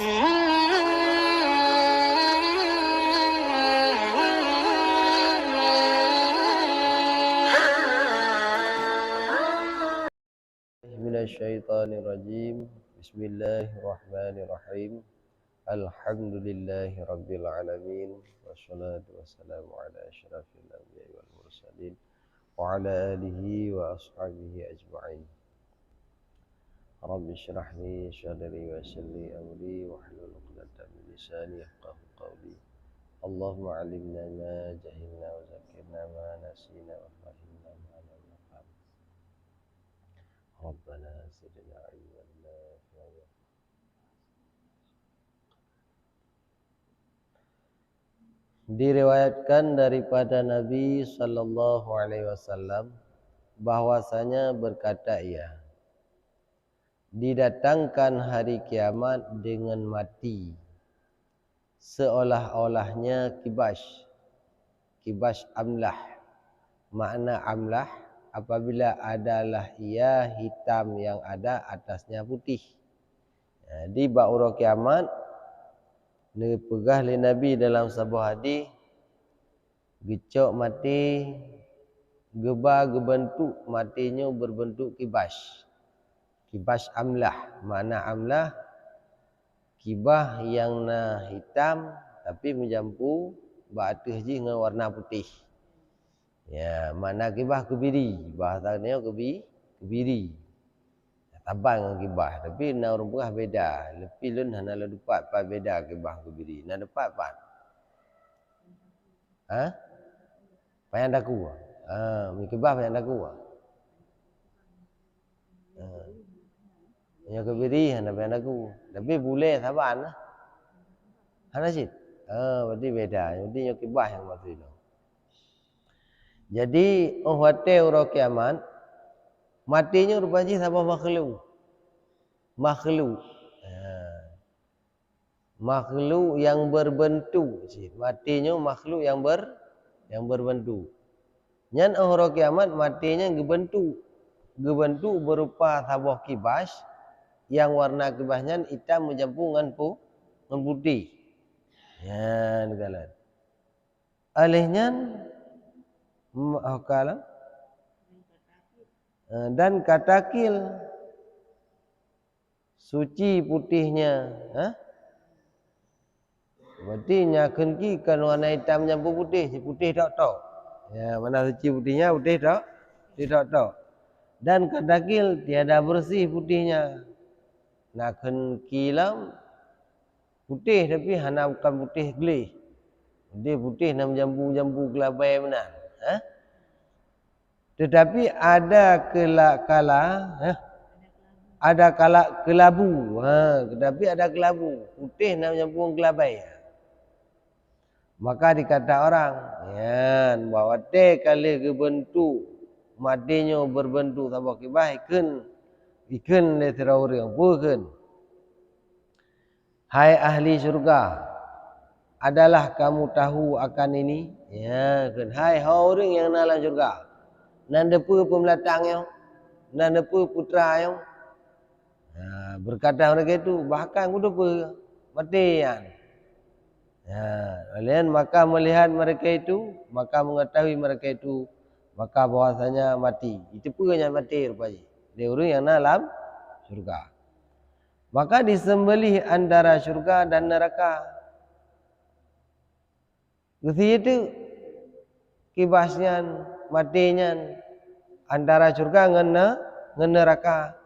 Minasyaitonirrajim. Bismillahirrahmanirrahim. Alhamdulillahi rabbil alamin. Wassalatu wassalamu ala asyrafil anbiya'i wal mursalin wa ala alihi wa ashabihi ajma'in. Rabbi shrah li sadri wa yassir li amri wahlul 'uqdatam min lisani yafqahu qawli. Allahumma 'allimna ma jahilna wa zakkirna ma nasina wa fahimna ma lam nafham. Rabbana zidna 'ilman nafi'an. Diriwayatkan daripada Nabi sallallahu alaihi wasallam bahwasanya berkata ia, didatangkan hari kiamat dengan mati seolah-olahnya kibas amlah. Makna amlah apabila adalah ia hitam yang ada atasnya putih. Di ba'ura kiamat dipegah oleh Nabi dalam sebuah hadis, gecok mati geba gebentuk matinya berbentuk kibas amlah. Makna amlah kibah yang hitam tapi menjampu ba'atus ji dengan warna putih. Ya, makna kibah kebiri, bahasanya kebiri. Tabang dengan kibah, tapi na orang pegah beda. Lebih lun hana la dapat pa beda kibah kebiri. Na dapat pa. Payang daku. Mi kibah payang daku. Yang kebiri hana payang daku. Tapi boleh saban lah. Hana sit. Berarti beda. Jadi yang kibah yang maksud itu. Jadi hotel ura kiamat matinya rupanya sama makhluk yang berbentuk. Matinya makhluk yang berbentuk. Nyan orang kiamat matinya gebentuk berupa sabah kibas yang warna kibasnya hitam mencampur dengan putih. Ya, negala. Alihnya kalah dan katakil suci putihnya. Berarti nyakeun ki kan warna hitam campur putih, putih tak tahu. Ya, mana suci putihnya, putih tak tahu. Dan katakil tiada bersih putihnya. Nakeun kilam putih tapi hana bukan putih gelih. Dia putih nam jambu gelabai benar. Tetapi ada kelabu. Tetapi ada kelabu. Putih nak mencampur gelabai. Maka dikata orang, ya, bahawa kali kebentuk matinya berbentuk sabah kibah ikan letera orang bukan. Hai ahli syurga, adalah kamu tahu akan ini? Ya, kan. Hai orang yang dalam syurga. Nanda pu pemelatang yang, nanda pu putra yang. Berkata mereka itu, bahkan kuda pu mati yang. Kalian maka melihat mereka itu, maka mengetahui mereka itu, maka bahwasanya mati. Itu pun yang mati rupanya. Dia orang yang dalam syurga. Maka disembelih antara syurga dan neraka. Ketika itu kibasnya, matinya antara syurga dengan neraka.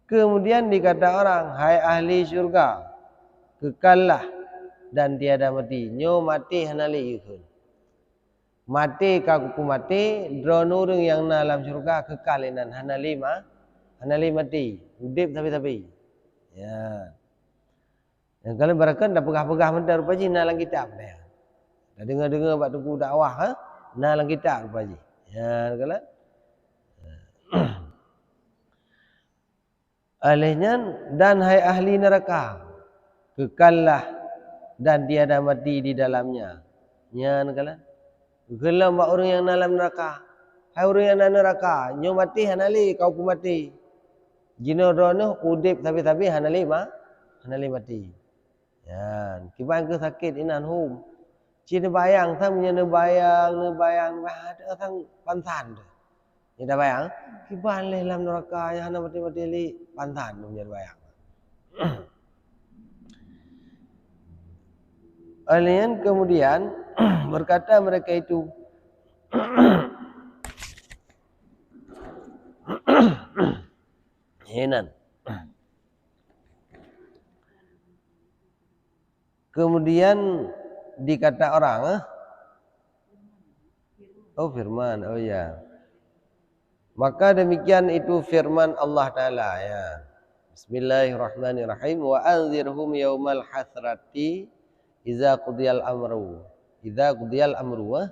Kemudian dikata orang, hai ahli syurga, kekallah dan tiada mati. Nyo mati hanali ikun. Mati kaku mati, dronurung yang dalam syurga kekalinan hanali mati. Udip tapi. Ya. Yang kalian barakan dah pegah-pegah mentar rupanya dalam kitab dia. Dah dengar bab tuku dakwah dalam kitab rupanya. Ya, kalian. Alihnya dan hai ahli neraka, kekallah dan tiada mati di dalamnya. Ya, kalian. Gelam bak orang yang dalam neraka. Hai orang yang dalam neraka, nyo mati hanali kau pun mati. Jino rono udip tapi hanali hanali mati. Ya, kiban ke sakit inan hum. Cina bayang thang punya ne bayang ada thang pantan tu. Ni dah bayang, kiban leh dalam neraka yang hana mati-mati li pantan tu punya bayang. Alien kemudian berkata mereka itu Henan. Kemudian dikata orang, oh firman, oh ya. Maka demikian itu firman Allah Ta'ala ya. Bismillahirrahmanirrahim. Wa anzirhum yaumal hasrati iza qudiyal amru. Iza qudiyal amru.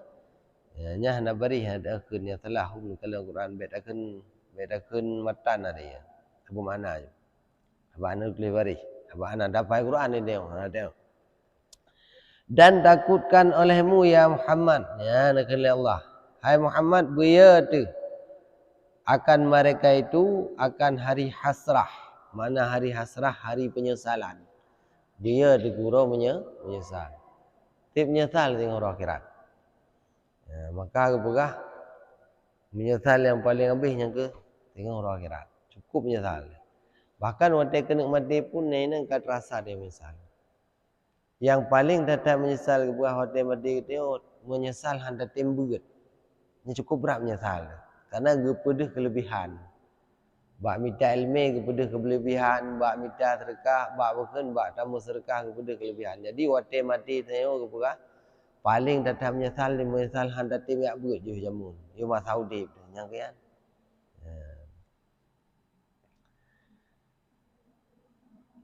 Ya, nyah nabari ada akun ya telah hum kalau Quran bet akun matan ada ya. Apa makna je? Apa anu kelibari? Apa ana dapat Quran ni dia. Ada. Dan takutkan olehmu ya Muhammad. Ya nak Allah. Hai Muhammad buaya tu. Akan mereka itu akan hari hasrah. Mana hari hasrah? Hari penyesalan. Dia digurau menyesal. Tip menyesal tengok roh akhirat. Ya, maka kepegah menyesal yang paling habis yang ke tengok roh akhirat. Cukup menyesal. Bahkan waktu kena mati pun nenek kat rasa dia menyesal. Yang paling tetap menyesal kepada hotel mati tengok menyesal hendak tembut. Ini cukup berat menyesal. Karena kepada kelebihan. Bak minta ilmu kepada kelebihan, bak minta sedekah, bak bukan bak tamu sedekah kepada kelebihan. Jadi waktu mati tengok kepada paling tetap menyesal hendak tembut berat je jamun. Ia masa udip yang kian.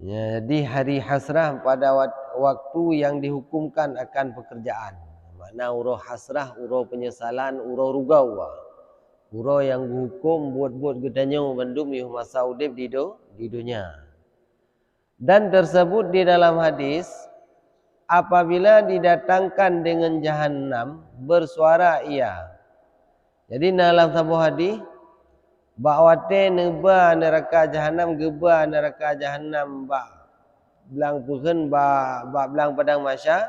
Ya, jadi hari hasrah pada waktu yang dihukumkan akan pekerjaan. Makna urau hasrah, urau penyesalan, urau rugau. Urau yang dihukum buat-buat gedanyo bandum yuh masa udip di dunia. Dan tersebut di dalam hadis, apabila didatangkan dengan jahannam, bersuara ia. Jadi dalam sebuah hadis, bakwate neba neraka jahanam geba neraka jahanam ba belang puken ba belang padang masya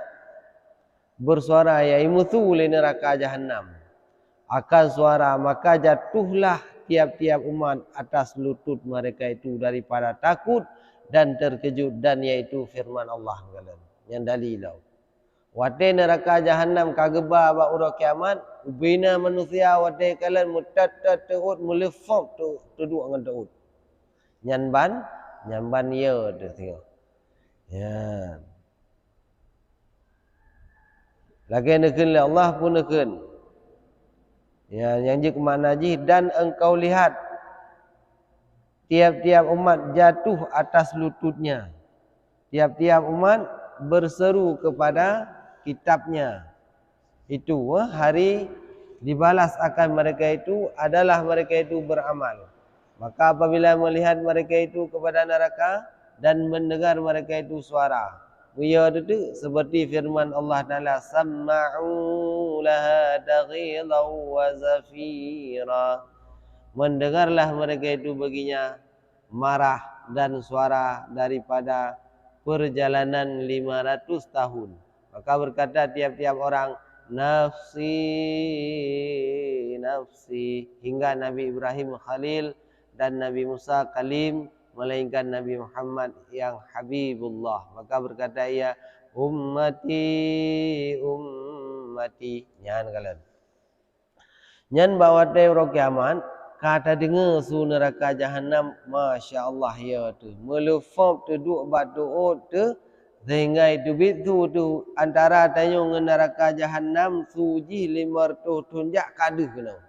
bersuara ya imutu le neraka jahanam akan suara maka jatuhlah tiap-tiap umat atas lutut mereka itu daripada takut dan terkejut dan yaitu firman Allah yang dalilau. Wate neraka jahanam kageba ba ura kiamat ubina manusia wate kalian mutatat teut mulefok tu duduk dengan teut. Nyamban ya tu tengok. Ya. Lagi nekeun Allah pun nekeun. Ya, yang je makna ji dan engkau lihat tiap-tiap umat jatuh atas lututnya. Tiap-tiap umat berseru kepada kitabnya. Itu hari dibalas akan mereka itu adalah mereka itu beramal. Maka apabila melihat mereka itu kepada neraka dan mendengar mereka itu suara. Buya itu seperti firman Allah Ta'ala. Samma'u laha taghidaw wa zafira. Mendengarlah mereka itu baginya marah dan suara daripada perjalanan 500 tahun. Maka berkata tiap-tiap orang nafsi nafsi hingga Nabi Ibrahim Khalil dan Nabi Musa Kalim melainkan Nabi Muhammad yang Habibullah. Maka berkata ia ummati ummati nyan kalian. Nyan bawa teu kiamat kata dengar su neraka jahanam masya-Allah ya tu melufop tu duk batu tu sehingga itu bitu tu antara tayung neraka jahanam suji 500 tunjak kadu kena.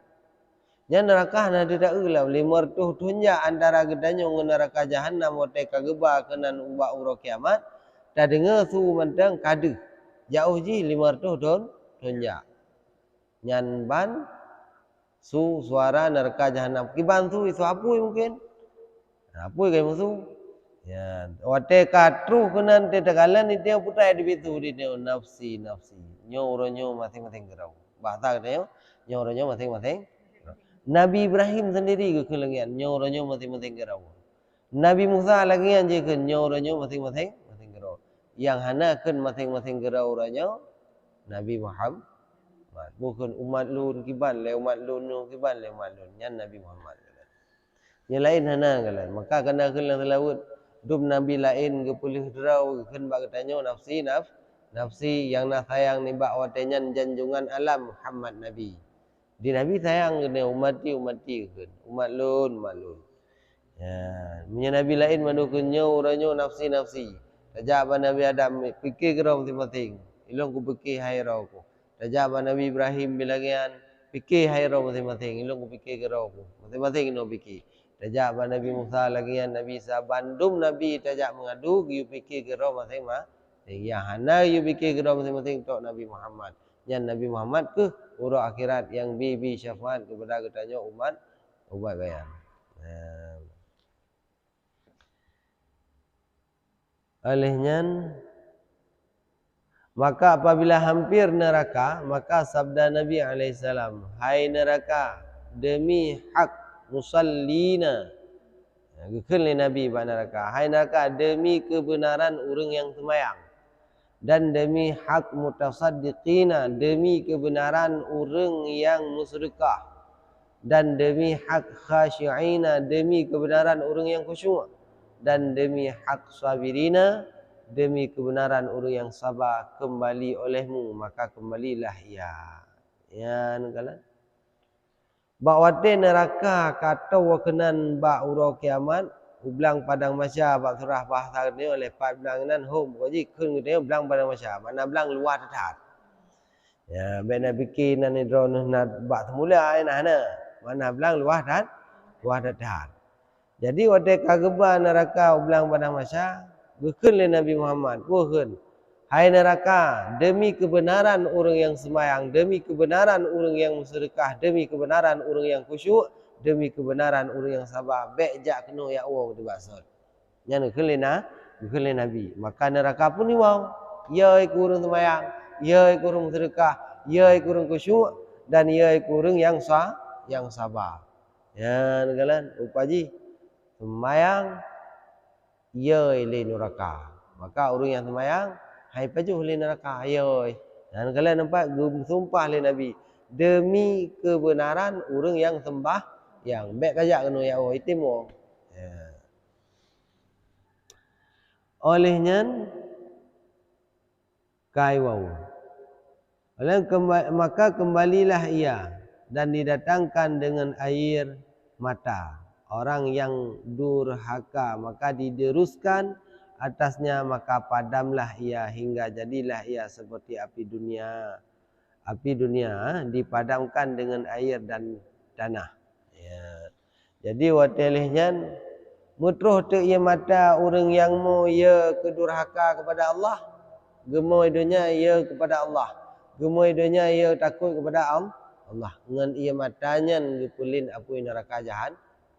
Nya neraka na tidak ulah 500 tunjak antara gedanyong neraka jahanam wote kageba kenan uba uro kiamat ta dengar su mentang kadu. Jauh ji 500 tunjak. Nyan ban su suara neraka jahanam kibantu itu apui mungkin. Apui kai musuh. Ya, wate katru kenan te tagalan itu yang putai di situ di nafsi nafsi. Nyo masing-masing gerau. Bahasa katanya nyo masing-masing. Nabi Ibrahim sendiri ke kelengian nyo masing-masing gerau. Nabi Musa lagi yang je kenyo uranyo masing-masing gero. Yang hana kan masing-masing gero uranyo Nabi Muhammad. Bukan umat lun kiban le umat lun nu kiban le umat lun nyan Nabi Muhammad. Yang lain hana kalan. Maka kena kelang laut dum Nabi lain ke pulih derau kan bak tanyo nafsi yang nak sayang ni bak watenyan janjungan alam Muhammad Nabi. Di Nabi sayang kena umati kan. Umat lun. Ya, punya Nabi lain manukunyo uranyo nafsi. Tajak Nabi Adam fikir gerau masing-masing. Ilong ku fikir hai rau ku. Tajak Nabi Ibrahim bilangian fikir hai rau masing-masing. Ilong ku fikir gerau ku. Masing-masing no fikir. Tajak Nabi Musa lagian Nabi Isa bandum Nabi tajak mengadu yu fikir gerau masing-masing. Yang hana yu fikir gerau masing-masing tok Nabi Muhammad. Yang Nabi Muhammad ke urang akhirat yang bibi syafaat kepada katanya umat bayan. Olehnya maka apabila hampir neraka, maka sabda Nabi alaihissalam, hai neraka demi hak musallina, gekeli Nabi pada neraka, hai neraka demi kebenaran orang yang semayang, dan demi hak mutasaddiqina, demi kebenaran orang yang musyrikah, dan demi hak khasyi'ina, demi kebenaran orang yang khusyuk, dan demi hak sabirina, demi kebenaran orang yang sabar kembali olehmu, maka kembalilah ia. Ya nengkalan. Bak wate neraka kata wakenan bak urau kiamat, ublang padang masya bak surah bahasa ni oleh pat blang nan hom koji kun gede ublang padang masya, mana blang luar tetat. Ya bena bikin nan drone nak bak semula nah. Mana blang luar tetat. Jadi wate kageba neraka ublang padang masya, gekun le Nabi Muhammad, bukan. Hai neraka, demi kebenaran orang yang semayang, demi kebenaran orang yang musyrikah, demi kebenaran orang yang khusyuk, demi kebenaran orang yang sabar, bejak kena ya Allah di basot. Yang gekun le Nabi. Maka neraka pun ni wow. Ya iku orang semayang, ya iku orang musyrikah, ya iku orang khusyuk, dan ya iku orang yang sabar. Ya nenggalan, upaji semayang yoi le neraka. Maka orang yang semayang hai pajuh le neraka yoi. Dan kalian nampak sumpah le Nabi demi kebenaran orang yang sembah yang baik kajak kena ya Allah itimo. Ya. Olehnya kaiwau. Maka kembalilah ia dan didatangkan dengan air mata. Orang yang durhaka maka dideruskan atasnya, maka padamlah ia hingga jadilah ia seperti api dunia. Api dunia dipadamkan dengan air dan tanah. Ya. Jadi watelihnya mutruh te ia mata orang yang mau ia kedurhaka kepada Allah, gemoy dunia ia kepada Allah, gemoy dunia ia takut kepada Allah. Dengan ia matanya ngepulin apui neraka jahan.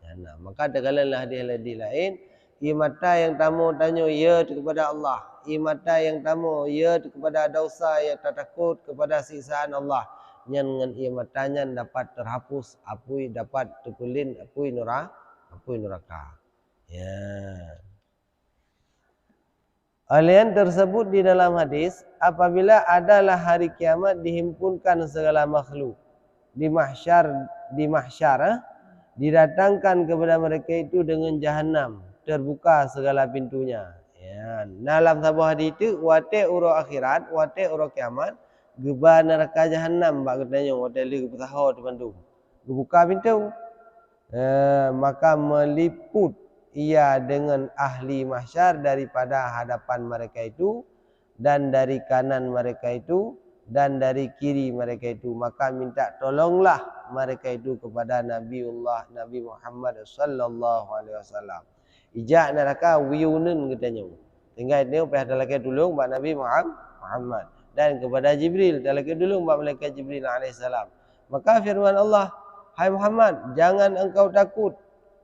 Nah, maka tegalalah dia lain. Ia mata yang tamu tanya ya kepada Allah. Ia mata yang tamu ya kepada dosa yang tak takut kepada siksaan Allah. Dengan ia matanya dapat terhapus apui dapat terpulin apui neraka. Ya. Alian tersebut di dalam hadis, apabila adalah hari kiamat dihimpunkan segala makhluk di mahsyar didatangkan kepada mereka itu dengan jahanam, terbuka segala pintunya. Ya, dalam sebuah hadis itu wate uro akhirat, wate uro kiamat, geba neraka jahanam bak katanya wate li bertahu di Bandung. Buka pintu. Maka meliput ia dengan ahli mahsyar daripada hadapan mereka itu, dan dari kanan mereka itu, dan dari kiri mereka itu. Maka minta tolonglah mereka itu kepada Nabi Muhammad sallallahu alaihi wasallam. Ijak neraka wiyunun katanya. Tinggal dia pihak lagi tolong buat Nabi Muhammad, dan kepada Jibril lagi tolong buat malaikat Jibril alaihissalam. Maka firman Allah, hai Muhammad, jangan engkau takut.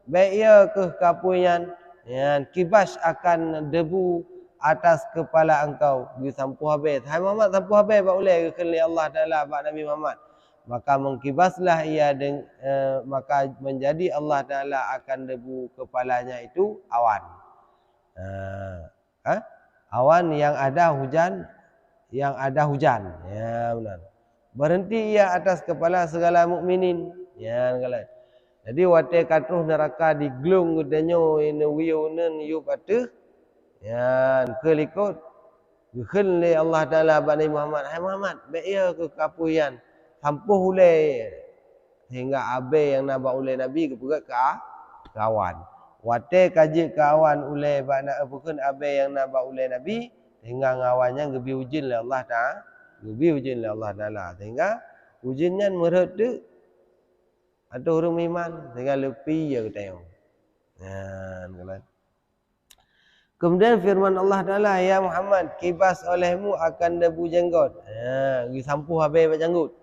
Baik ia ke kapuyan, ya, kibas akan debu atas kepala engkau. Dia sampu habis. Hai Muhammad sampu habis bak ulai ke Allah Taala bak Nabi Muhammad. maka mengkibaslah ia maka menjadi Allah Ta'ala akan debu kepalanya itu awan. Awan yang ada hujan, ya benar. Berhenti ia atas kepala segala mukminin, ya kalau. Jadi wate katruh neraka diglung gedanyo ina wiyunen yu patu, ya kelikut gehel le Allah Ta'ala bani Muhammad, hai Muhammad, baik ya ke kapuyan sampuh ulai sehingga abe yang nabak ulai Nabi kepegat ke kawan. Wate kaji kawan ulai bana bukan abe yang nabak ulai Nabi sehingga ngawannya gebi ujin le Allah Ta'ala, gebi ujin le Allah Ta'ala sehingga ujinnya merhet tu atau orang iman sehingga lebih ya kita yang. Kemudian firman Allah Ta'ala, ya Muhammad, kibas olehmu akan debu jenggot. Disampuh habis jenggot.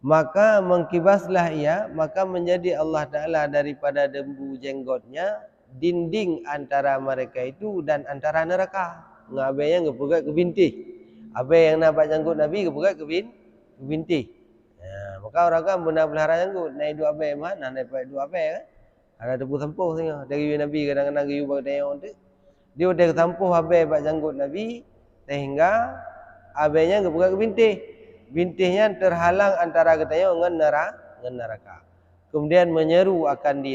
Maka mengkibaslah ia, maka menjadi Allah Ta'ala daripada debu jenggotnya dinding antara mereka itu dan antara neraka. Ngabenya ngepegat ke bintih. Abe yang nampak jenggot Nabi kepegat ke bintih. Maka orang kan benar pelihara jenggot. Naik dua abe mana? Naik dua abe kan? Ada debu sampuh tengok. Dari Nabi kadang-kadang giyu bagi tayang tu. Dia udah ketampuh habis bak janggut Nabi sehingga abenya kebuka ke bintih. Bintihnya terhalang antara katanya dengan neraka. Kemudian menyuruh akan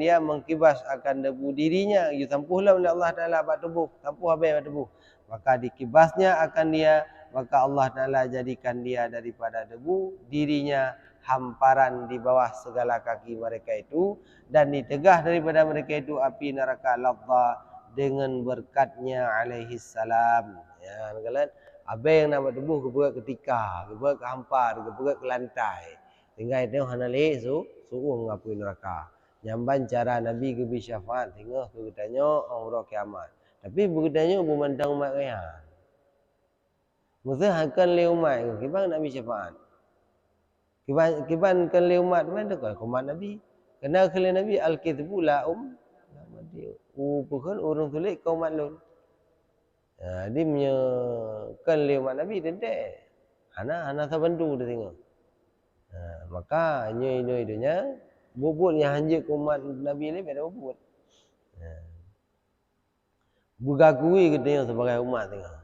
dia mengkibas akan debu dirinya. You tampuhlah oleh Allah Ta'ala bak tubuh, tampuh habis bak tubuh. Maka dikibasnya akan dia, maka Allah Ta'ala jadikan dia daripada debu dirinya hamparan di bawah segala kaki mereka itu, dan ditegah daripada mereka itu api neraka ladha dengan berkatnya alaihi salam. Ya, kalian abe yang nama debu kebuka ketika, kebuka ke hampar, kebuka ke lantai. Sehingga itu hanali suruh mengapui neraka. Nyamban cara Nabi kebi syafaat hingga ketanya orang kiamat. Tapi begitanya memandang umat kaya. Mesti akan le umat kibang Nabi syafaat. Kiban kan le umat mana kan umat Nabi. Kena kele Nabi al-kidbu la bukan orang tulis kau umat lun. Dia punya kan le umat Nabi dedek. Ana sabandu dia tengok. Maka nyo idenya bubut yang hanjik umat Nabi ni pada bubut. Bugakui katanya sebagai umat tengok.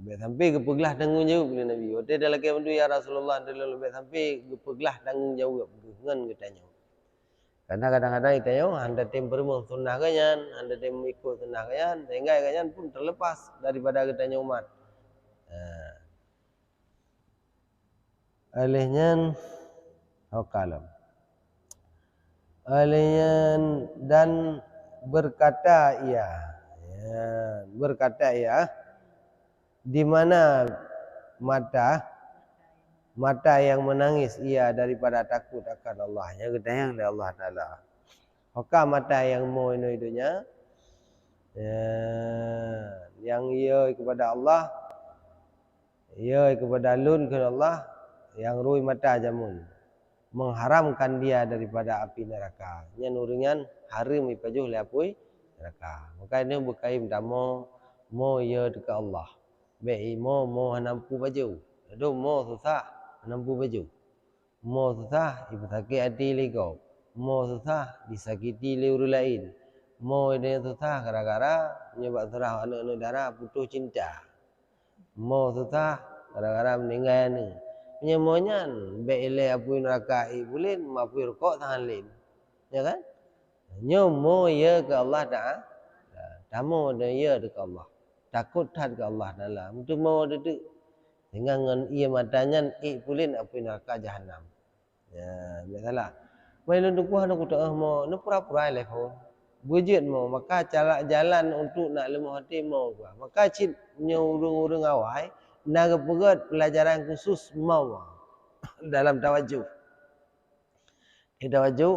Baik sampai kepeglah tanggungjawab oleh Nabi. Waktu dah lagi bantu ya Rasulullah dalam baik sampai kepeglah tanggungjawab dengan katanya. Karena kadang-kadang katanya anda tim bermung sunnah kanyan, anda tim ikut sunnah kanyan, sehingga kanyan pun terlepas daripada katanya umat. Alihnya kalam. Alihnya dan berkata ia. Berkata ia. Di mana mata yang menangis ia daripada takut akan Allah. Yang kedayang dari Allah Ta'ala. Maka mata yang mau idunya yang ia kepada Allah, ia kepada lun kepada Allah, yang rui mata jamun mengharamkan dia daripada api neraka. Yang nuringan haram ipajuh leapui neraka. Maka ini berkait damo mau ia dekat Allah. Baik mau nampu baju. Aduh mau susah nampu baju. Mau susah ibu sakit hati legau. Mau susah disakiti oleh orang lain. Mau dia susah gara-gara menyebab surah anak-anak darah putus cinta. Mau susah gara-gara meninggal ni. Penyemuanya baik le apu neraka boleh mapu rokok tangan lain. Ya kan? Nyomo ya ke Allah Ta'ala. Tamu dan ya ke Allah. Takut had ke Allah Ta'ala. Untuk mau duduk. Dengan ia matanya pulin api neraka jahanam. Ya, biasalah. Mai lu kuah nak tak mau, nu pura-pura lepo. Bujit mau, maka cara jalan untuk nak lemah hati mau gua. Maka cip nyurung-urung awai, nak pegat pelajaran khusus mau dalam tawajuh. Tawajuh,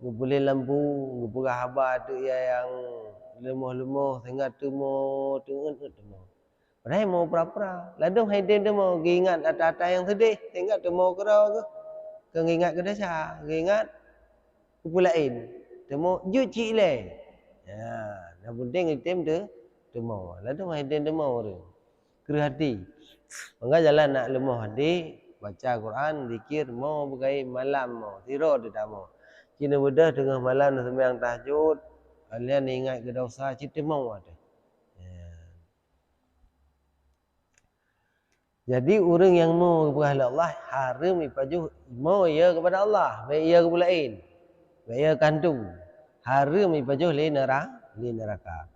boleh lampu, buka habar tu yang lemah-lemah sehingga temu. Padahal mau pura-pura. Lalu haiden dia mau ingat ada yang sedih, sehingga temu kerau ke. Kengingat ke dasar, kengingat kupulain. Temu juci le. Ya, yang penting item tu temu. Lalu haiden temu tu. Kerah hati. Maka jalan nak lemah hati, baca Quran, zikir, mau bergai malam mau, tidur tidak mau. Kini bedah tengah malam sembahyang tahajud, kalian ingat ke dosa, cita mau ada. Ya. Jadi orang yang mau kepada Allah haram ipajuh mau ia kepada Allah, baik ia kepada lain, baik ia kandung. Haram ipajuh li neraka.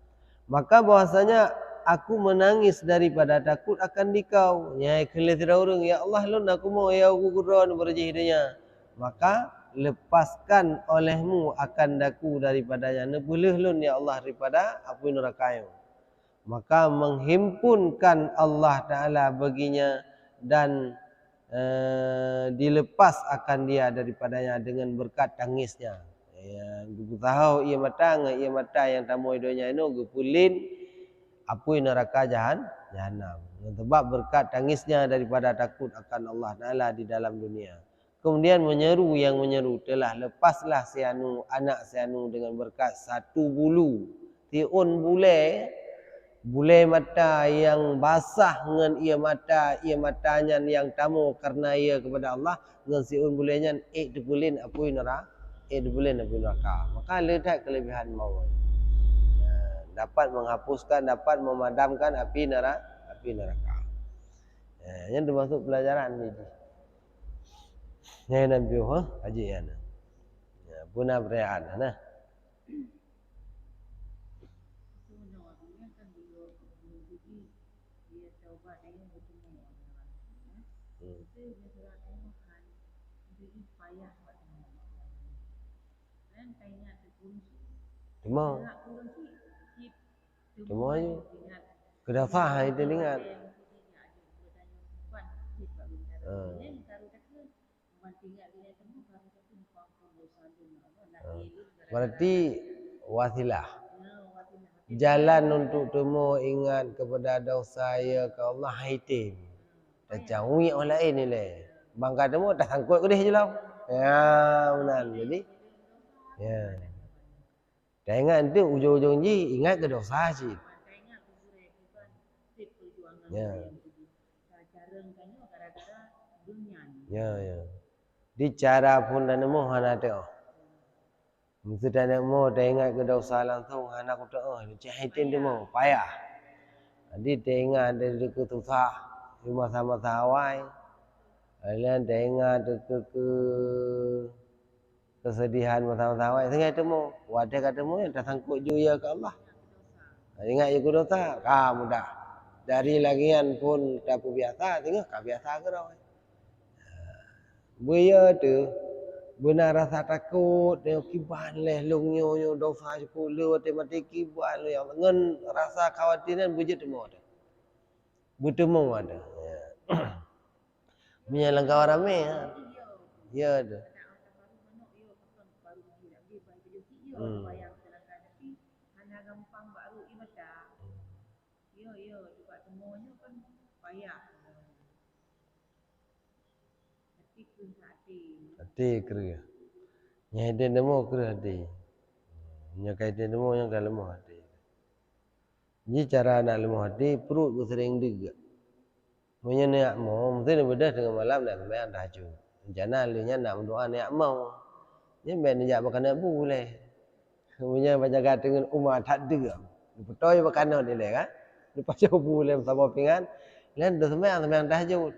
Maka bahwasanya aku menangis daripada takut akan dikau. Nyai kelihatan orang, ya Allah lun aku mau ya aku kuron berjihidnya. Maka lepaskan olehmu akan daku daripadanya. Nebulih lun ya Allah daripada api neraka. Maka menghimpunkan Allah Ta'ala baginya dan dilepas akan dia daripadanya dengan berkat tangisnya. Ya, tahu ia mata yang tamu hidupnya ini gupulin apui neraka jahanam. Sebab berkat tangisnya daripada takut akan Allah Ta'ala di dalam dunia. Kemudian menyeru yang menyeru telah lepaslah si anu anak si anu dengan berkat satu bulu tiun bule mata yang basah dengan ia matanya yang tamu karena ia kepada Allah dengan siun bulenya dibulin apui neraka dibulin apui neraka. Maka letak kelebihan mau dapat menghapuskan, dapat memadamkan api neraka. Yang termasuk pelajaran ini. Yang nabi haji ya. Punah perayaan nah. Cuma aja. Kedafah itu ingat. Berarti wasilah. Jalan untuk temu ingat kepada dosa ya ke Allah hitim. Tercawi oleh ini le. Bangka temu tak sangkut ke dia je lah. Ya benar. Jadi ya. Dan ingat itu ujung-ujung ji ingat ke dosa sih. Ya. Ya. Di cara pun dan nemu hana teo. Mesti dah nemu dah ingat ke dosa langsung hana aku teo. Cahitin demo payah. Jadi dah ingat dari dekat susah. Cuma sama-sama awai. Kalian dah ingat dekat kesedihan masa-masa awal. Sehingga temu, wadah kata temu yang tersangkut juya ke Allah. Ingat je dosa, kamu dah. Dari lagian pun tak biasa, sehingga kau biasa ke dah. Buaya tu, benar rasa takut, tengok kiban leh, lungnyo dosa cukup lu, mati kiban lu yang ngen rasa khawatiran bujut temu ada. Bertemu ada. Menyalahkan orang ramai. Ya ada. Hati kera. Yang ada nemu kera hati. Yang kaitan nemu yang dah lemah hati. Jadi cara nak lemah hati perut bersering juga. Punya niat mau mesti dia bedah dengan malam nak sembahyang tahajud. Rencana lalunya nak berdoa niat mau. Dia main dia makan nak boleh. Punya berjaga dengan umat tak ada. Betul makan dia le kan. Lepas jauh boleh sama pingan. Lain dah sembahyang tahajud.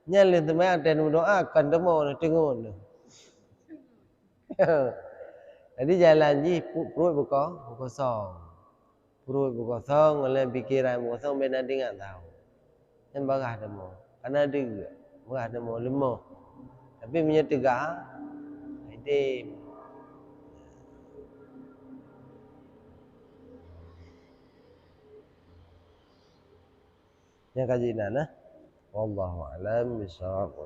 Nyalin sembahyang dan berdoa kan temu tengok. Jadi jalan ji perut kosong. Perut kosong oleh pikiran kosong benda dengan tahu. Yang barah temu. Karena ada juga. Barah temu lemah. Tapi punya tegak. Hidim. Yang kajian nah. Wallahu a'lam bishawab.